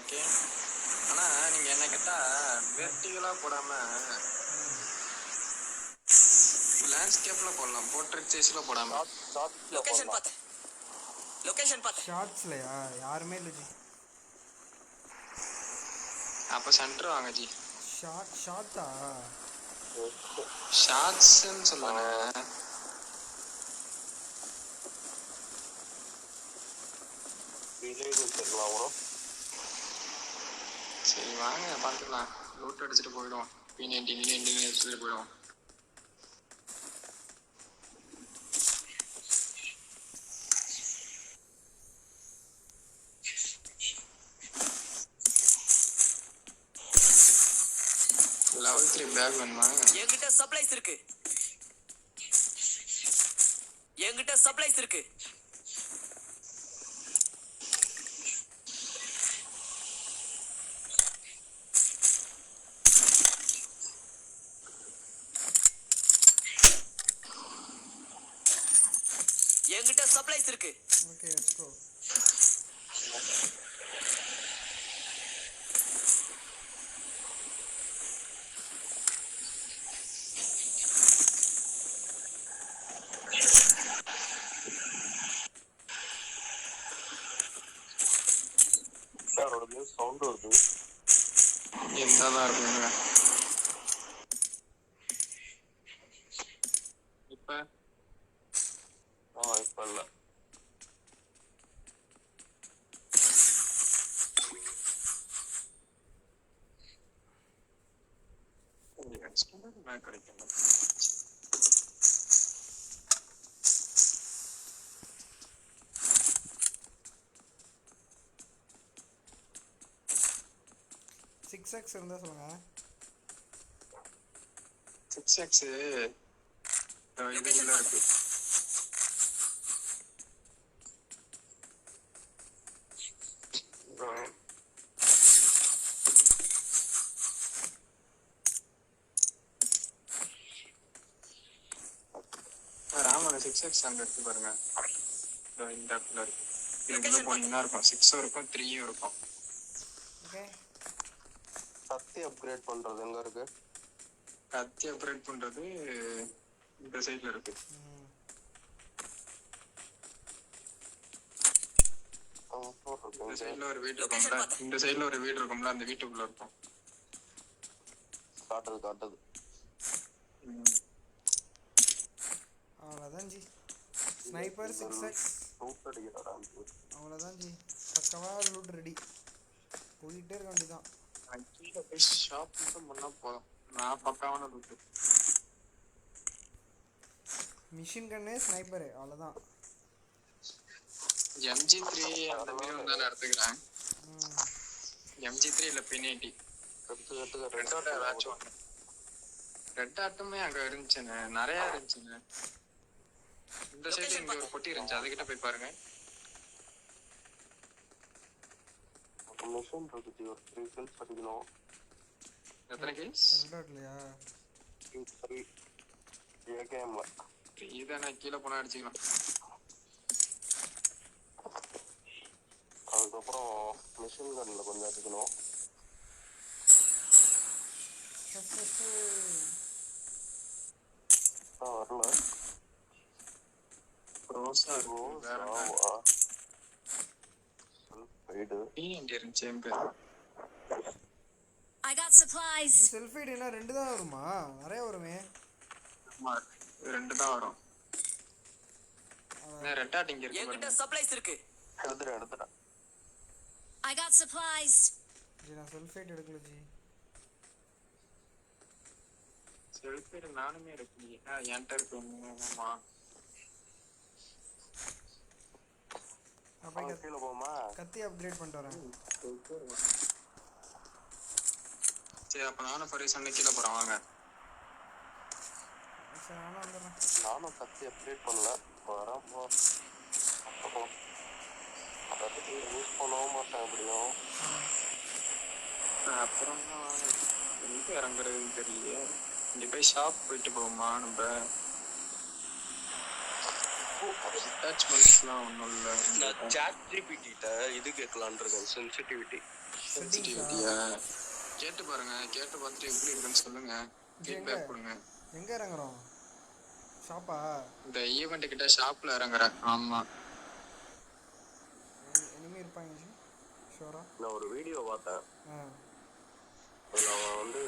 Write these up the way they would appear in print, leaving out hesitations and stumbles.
Okay. ஆனா நீங்க என்ன கேட்டா வெர்டிகலா போடாம லேண்ட்ஸ்கேப்ல போடலாம். போர்ட்ரேட் சைஸ்ல போடாம. லொகேஷன் பார்த்தேன். ஷார்ட்ஸ்லயா யாருமே இல்லை ஜி. அப்ப சென்டர் வாங்க ஜி. ஷார்ட்டா ஷார்ட்ஸ்ன்னு சொல்லுங்க. சரி வாங்க பார்த்துக்கலாம். லூட் அடிச்சுட்டு போயிடுவோம். P90 எடுத்துட்டு போயிடுவோம். லெவல் 3 பேக் வேணுமா? என்கிட்ட சப்ளைஸ் இருக்கு. Okay let's go. சவுண்ட் வருது. எந்தாதான் இருக்குங்க இப்ப. இப்ப இல்ல. கிடைக்கும். 6x இருந்தா சொல்லுங்க. 6x இதுக்குள்ள இருக்கு. ராமன் 6x அங்க இருக்கு பாருங்க. இந்த இடத்துல இருக்கு. இதுக்குள்ள போனீங்கன்னா இருக்கும். 6 இருக்கும், 3 இருக்கும். ஓகே. கத்தி அப்கிரேட் பண்றது எங்க இருக்கு? கத்தி அப்கிரேட் பண்றது இந்த சைடுல இருக்கு. இந்த சைடுல ஒரு வீடு இருக்கும்ல, இந்த சைடுல ஒரு வீடு இருக்கும்ல, அந்த வீட்டுக்குள்ள இருக்கும். காட்டுது. அவ்வளோதான் ஜி. ஸ்னைப்பர் 6x அவ்வளோதான் ஜி. பக்கவா loot ready. போயிட்டே இருக்க வேண்டியதான். கீழே போய் ஷாப் மட்டும் பண்ணா போதும். நான் பக்காவான லூட்டு. மிஷின் கன்னு ஸ்னைப்பரு அவ்வளோதான். MG3 அந்த மாதிரி ஒன்று எடுத்துக்கிறேன். MG3 இல்லை P90 ரெண்டோட ஏதாச்சும் ஒன்று. ரெட் ஆட்டமே அங்கே இருந்துச்சுன்னு நிறையா இருந்துச்சுன்னு. இந்த சைடு இங்கே ஒரு பொட்டி இருந்துச்சு, அதுக்கிட்ட போய் பாருங்க. மிஷன் இருக்கு. ஒரு 3 kills அடிக்கணும். எத்தனை kills? ரெட் ஆட்லையா? 3 ஏகேஎம்ல. இதை நான் கீழே போனால் அடிச்சுக்கலாம். அதுக்கப்புறம் மிஷின் கன்ல கொஞ்சம் அடிக்கணும். வரல. ரோஸா இருக்கும். வேற இருந்துச்சு. I got supplies. செல்ஃபைட் என்ன 2 தான் வருமா? நிறைய வருமே. ஆமா 2 தான் வரும். ரெட் டாட் இங்க இருக்கு. என்கிட்ட சப்ளைஸ் இருக்கு. எடுத்துடா. I got supplies. ஜி நான் செல்ஃபைட் எடுக்கல ஜி. செல்ஃபைட் நானுமே எடுக்கலையே. என்கிட்ட இருக்கு. ஆமா அப்ப கீழே போமா. கத்தி அப்கிரேட் பண்ணிட்டு வரேன். சரி அப்ப நானும் ஃபரிசன்ல கீழே போறேன் வாங்க. சரி நானும் வந்துடுறேன். நானும் கத்தி அப்கிரேட் பண்ணல. வரேன் போ. கத்தி யூஸ் பண்ணவும் மாட்டேன் எப்படியும். அப்புறம் எங்க இறங்குறதுன்னு தெரியலையே. இங்க போய் ஷாப் போயிட்டு போவோமா நம்ம? அட்டாச்மெண்ட்ஸ்லாம் ஒன்றும் இல்லை. நான் சாட் ஜிபிடிட்ட இது கேட்கலான் இருக்கேன், சென்சிட்டிவிட்டி. சென்சிட்டிவிட்டியா கேட்டு பாருங்க. கேட்டு பார்த்துட்டு எப்படி இருக்குன்னு சொல்லுங்க. ஃபீட்பேக் கொடுங்க. எங்க இறங்குறோம்? ஷாப்பா? இந்த ஈவெண்ட் கிட்ட ஷாப்ல இறங்குறேன். ஆமா, இனிமே இருப்பாங்க ஷோரா. நான் ஒரு வீடியோ பார்த்தேன். ஆ அதில் அவன் வந்து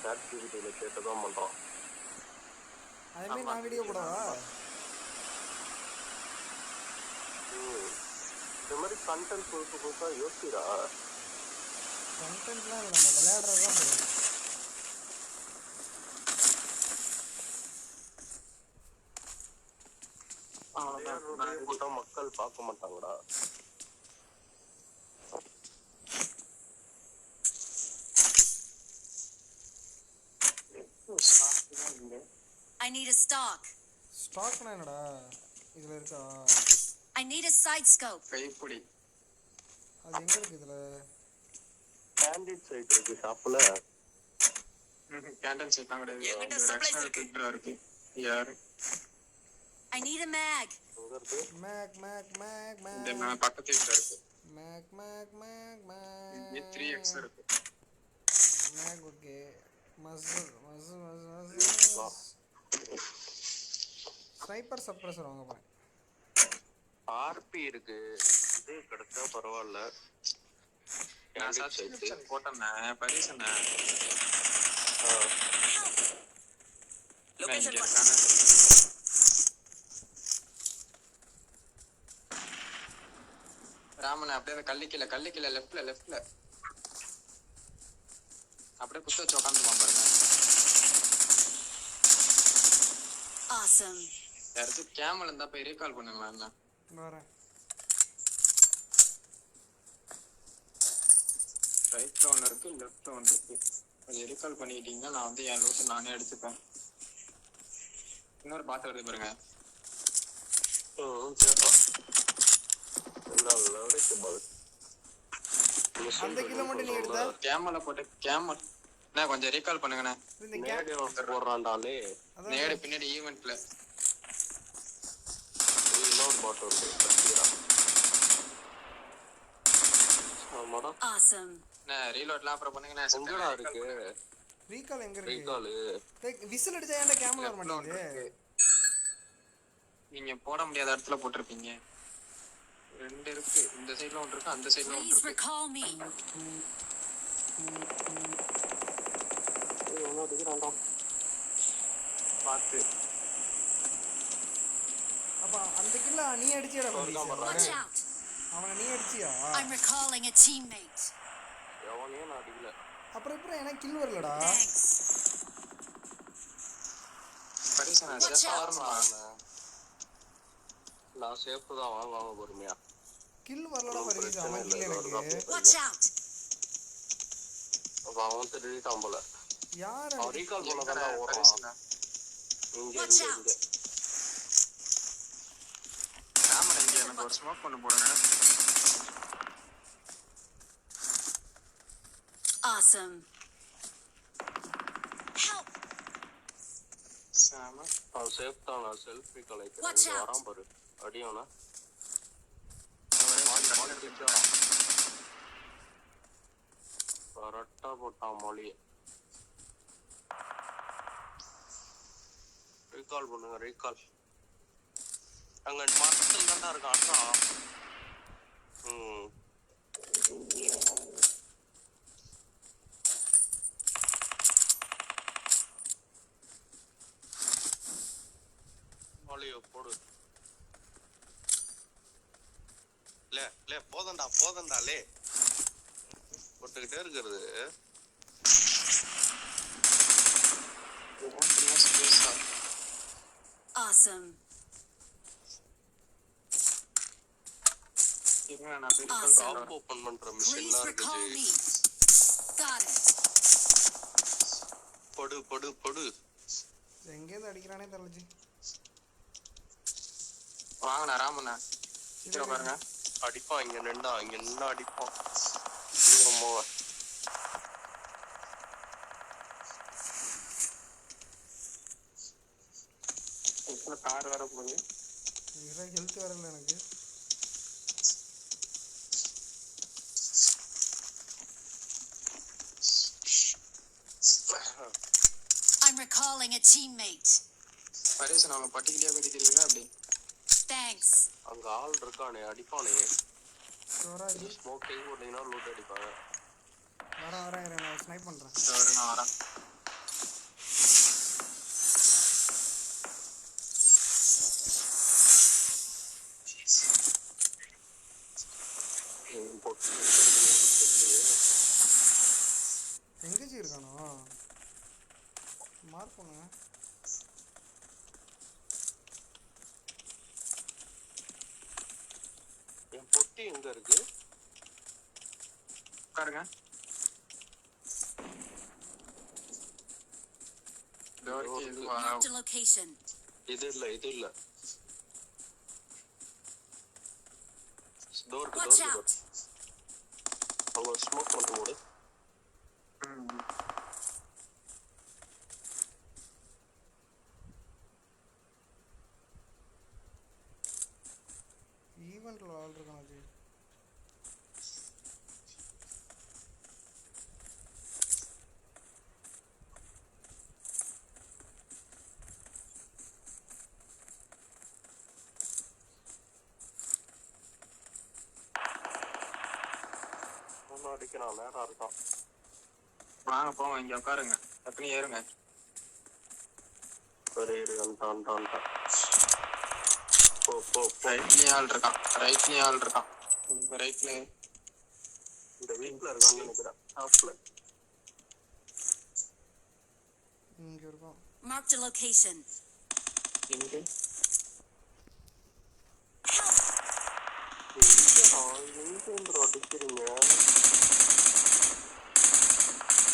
சாட் ஜிபிடியில் கேட்டு தான் பண்ணுறான். அதேமாரி நான் வீடியோ கூடவா? இந்த மாதிரி கண்டென்ட் புதுசு புதுசாக யோசிக்கிறா. கண்டென்ட்லாம் இல்லை, நம்ம விளையாடுறது தான் போதும். போட்டா மக்கள் பார்க்க மாட்டாங்கடா. I need a stock. ஸ்டாக்னா என்னடா? இதுல இருக்கா? I need a side scope. கைப்பிடி அது எங்க இருக்கு இதுல? கேண்டிட் சைட் இருக்கு ஷாப்பில். கேண்டன் சைட்லாம் கிடையாது. என்கிட்ட supplies இருக்கு. இருக்கு யாரு? I need a mag. எங்கே இருக்கு? மேக் மேக் மேக் இந்த மேக் பக்கத்து வீட்டில் இருக்கு. மேக் மேக் மேக் இங்கே மேக் 3x இருக்கு. மேக். ஓகே. மஸ்ஸர் ஸ்னைப்பர் சப்ரஸர் வாங்க போறேன். ஆர்பி இருக்கு. இது கிடைச்சா பரவாயில்ல. நான் கேண்டிட் சைட்டு. சப்ஸ்கிரிப்ஷன் போட்டேண்ணே, பரிசுண்ணே. Location இங்கே பாரு. இருக்கானே. ராமன் அப்படியே அந்த கல்லிக்கீழ லெஃப்ட்ல அப்படியே குத்த வச்சு உட்காந்துருவான் பாருங்க. Awesome. யாராச்சும் கேமல் இருந்தா போய் ரீகால் பண்ணுங்களா? என்ன வரேன். ரைட்ல ஒன்று இருக்கு, லெஃப்ட்ல ஒன்று இருக்கு. கொஞ்சம் ரீகால் பண்ணிக்கிட்டீங்கன்னா நான் வந்து என் லூட்டு நானே எடுத்துப்பேன். இன்னொரு பாத்து வருது பாருங்க. அந்த கிலோ மட்டும் நீ எடுத்தா? கேமல போட்டு கேமல் நான் கொஞ்சம் ரீகால் பண்ணுங்கண்ணே. இந்த கேப் போடுறான்டாலே. நேடு பின்னாடி ஈவெண்ட்ல இன்னொரு பாட்டு இருக்கு. ஆமாடா. Awesome. ரீலோட்லாம் அப்புறம் பண்ணுங்கண்ணே. எங்கடா இருக்கு ரீகால் எங்க இருக்கு? ரீகால்? விசில் அடிச்சா ஏன்டா கேமரா வர மாட்டேங்குது? நீங்க போட முடியாத இடத்துல போட்டிருப்பீங்க. 2 இருக்கு. இந்த சைடுல ஒன்று இருக்கு, அந்த சைடுல ஒன்று Please இருக்கு. recall me. பார்த்து அப்ப அந்த கில்ல நீ அடிச்சியடா Watch out. அவனை நீ அடிச்சியா? I'm recalling a teammate. எவனையும் நான் அடிக்கல. அப்புறம் இப்ப எனக்கு கில் வரலடா. Thanks. பரிசு நான் Watch சேஃபா out. வரணும். நான் சேஃப் தான். வாங்க பொறுமையா. கில் வரலடா பரிசு. அவன் கில் எனக்கு. Watch out. அவன் திருடிட்டான் போல. யார் அவன் ரீகால் பண்ணதான் ஓடுறான். பரிசுண்ணே. இங்க Watch இங்க out. இங்க. ராமன் இங்க எனக்கு ஒரு ஸ்மோக் பண்ண போடுங்க. Awesome. Help. சாம அவன் சேஃப் தான். நான் செல்ஃப் ரீகால் Watch ஆயிட்டேன். out. வரான் பாரு. அடியோனா கரெக்டா போட்டான் மொழிய. ரீகால் பண்ணுங்க. ரீகால் அங்க மரத்தில் தான்டா இருக்கான். அட்ரா. மொழிய போடு. லே போதண்டா லே போட்டுக்கிட்டே இருக்கிறது. Awesome. டாப் ஓபன் பண்ற மிஷின்லாம் Please recall இருக்குது. me. Got it. பொடு எங்கேருந்து அடிக்கிறானே தெரியலஜி. வாங்கண்ணா ராமண்ணா சீக்கிரம் பாருங்க. அடிப்பான். இங்க நின்னா அடிப்பான். சீக்கிரம் போவ. கார் வர போகுது. இதெல்லாம் ஹெல்த் வரல எனக்கு. I'm recalling a teammate. பரேசன் அவங்க பட்டிக்கிட்டே படிக்கிறீங்களா அப்படி? Thanks. அங்க ஆள் இருக்கானே, அடிப்பானே. வராது. ஸ்மோக் கைக்கு போட்டீங்கன்னா லூட் அடிப்பாங்க. வரேன் நான் ஸ்னைப் பண்ணுறேன். நான் வரேன். எங்கேஜி இருக்கானோ மார்க் பண்ணுங்க. என் பொட்டி எங்க இருக்கு? உட்காருங்க. Marked a location. இது இல்ல. டோருக்கு Watch out. அவங்க ஸ்மோக் மட்டும் போடு. ஈவெண்ட்டில் ஆள் இருக்கான் அது. அடிக்கிறான், நேரம் இருக்கான். வாங்க போங்க, இங்க உட்காருங்க. டக்குனு ஏறுங்க. சரி வந்துட்டான். போ. ரைட்லயும் ஆள் இருக்கான். உங்க ரைட்ல இந்த வீட்ல இருக்கான்னு நினைக்கிறேன். டாப்ல. இங்கே இருக்கான். Marked a location. எங்க? எங்க அடிக்கிறீங்க?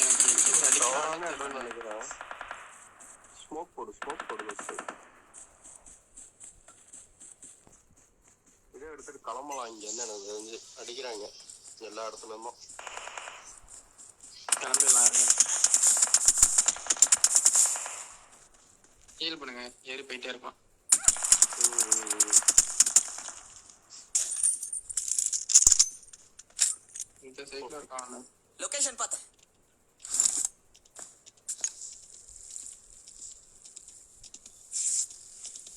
எனக்கு எங்க அடிக்கிறான்னு நினைக்கிறேன். ஸ்மோக் போடு இதே எடுத்துட்டு கிளம்பலாம். இங்க என்ன எனக்கு தெரிஞ்சு அடிக்கிறாங்க எல்லா இடத்துல இருந்தும். கிளம்பிடலாம் இருங்க. ஹீல் பண்ணுங்க, ஏறி போயிட்டே இருப்பான். இந்த சைட்ல இருக்கான். லொகேஷன் பார்த்தேன்.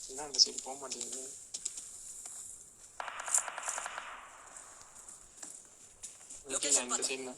என்ன அந்த சைடு போக மாட்டேங்குது. லொகேஷன் இந்த பார்த்தேன். சைடு